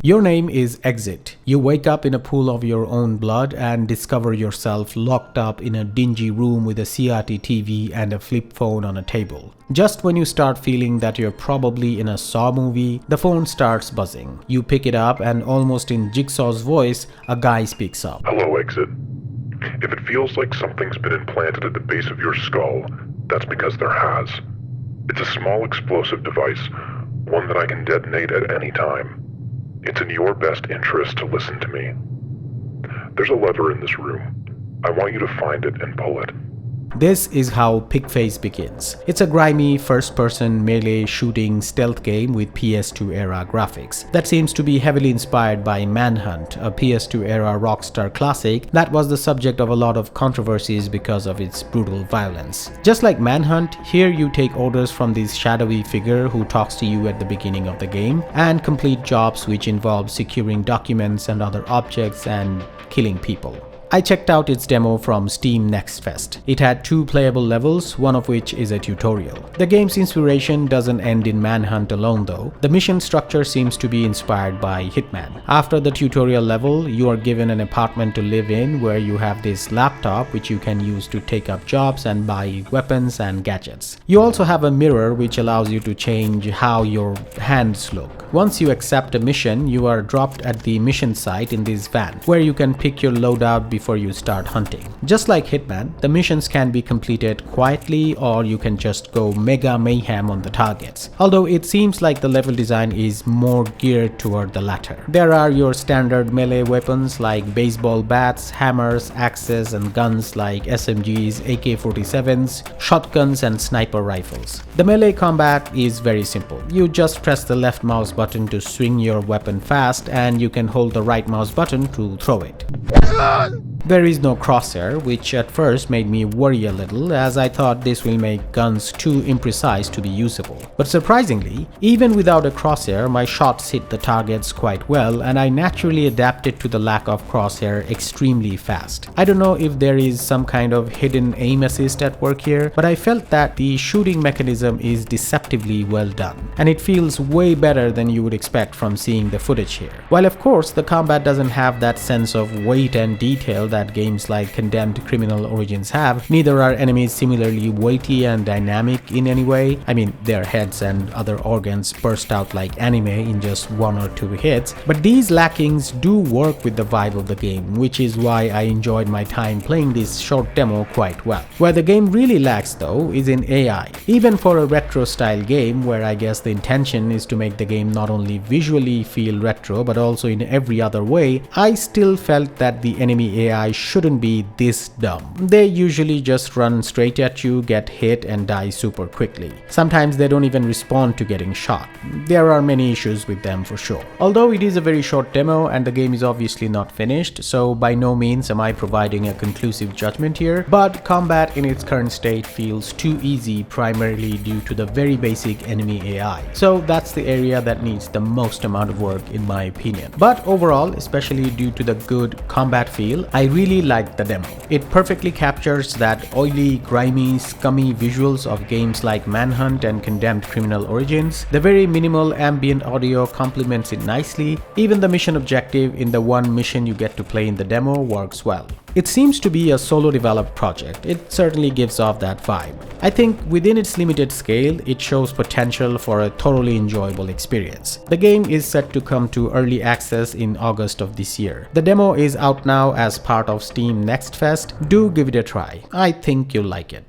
Your name is Exit. You wake up in a pool of your own blood and discover yourself locked up in a dingy room with a CRT TV and a flip phone on a table. Just when you start feeling that you're probably in a Saw movie, the phone starts buzzing. You pick it up and almost in Jigsaw's voice, a guy speaks up. Hello, Exit. If it feels like something's been implanted at the base of your skull, that's because there has. It's a small explosive device, one that I can detonate at any time. It's in your best interest to listen to me. There's a lever in this room. I want you to find it and pull it. This is how PIGFACE begins. It's a grimy first-person melee shooting stealth game with PS2 era graphics that seems to be heavily inspired by Manhunt, a PS2 era Rockstar classic that was the subject of a lot of controversies because of its brutal violence. Just like Manhunt, here you take orders from this shadowy figure who talks to you at the beginning of the game and complete jobs which involve securing documents and other objects and killing people. I checked out its demo from Steam Next Fest. It had 2 playable levels, one of which is a tutorial. The game's inspiration doesn't end in Manhunt alone though. The mission structure seems to be inspired by Hitman. After the tutorial level, you are given an apartment to live in where you have this laptop which you can use to take up jobs and buy weapons and gadgets. You also have a mirror which allows you to change how your hands look. Once you accept a mission, you are dropped at the mission site in this van where you can pick your loadout before you start hunting. Just like Hitman, the missions can be completed quietly or you can just go mega mayhem on the targets. Although it seems like the level design is more geared toward the latter. There are your standard melee weapons like baseball bats, hammers, axes and guns like SMGs, AK-47s, shotguns and sniper rifles. The melee combat is very simple. You just press the left mouse button to swing your weapon fast and you can hold the right mouse button to throw it. There is no crosshair, which at first made me worry a little as I thought this will make guns too imprecise to be usable. But surprisingly, even without a crosshair, my shots hit the targets quite well and I naturally adapted to the lack of crosshair extremely fast. I don't know if there is some kind of hidden aim assist at work here, but I felt that the shooting mechanism is deceptively well done, and it feels way better than you would expect from seeing the footage here. While of course the combat doesn't have that sense of weight and detail that games like Condemned Criminal Origins have, neither are enemies similarly weighty and dynamic in any way. I mean, their heads and other organs burst out like anime in just 1 or 2 hits, but these lackings do work with the vibe of the game, which is why I enjoyed my time playing this short demo quite well. Where the game really lacks though is in AI. Even for a retro style game, where I guess the intention is to make the game not only visually feel retro but also in every other way, I still felt that the enemy AI shouldn't be this dumb. They usually just run straight at you, get hit and die super quickly. Sometimes they don't even respond to getting shot. There are many issues with them for sure. Although it is a very short demo and the game is obviously not finished, so by no means am I providing a conclusive judgment here, but combat in its current state feels too easy primarily due to the very basic enemy AI. So that's the area that needs the most amount of work in my opinion. But overall, especially due to the good combat feel, I really liked the demo. It perfectly captures that oily, grimy, scummy visuals of games like Manhunt and Condemned Criminal Origins. The very minimal ambient audio complements it nicely. Even the mission objective in the one mission you get to play in the demo works well. It seems to be a solo developed project. It certainly gives off that vibe. I think within its limited scale, it shows potential for a thoroughly enjoyable experience. The game is set to come to early access in August of this year. The demo is out now as part of Steam Next Fest. Do give it a try. I think you'll like it.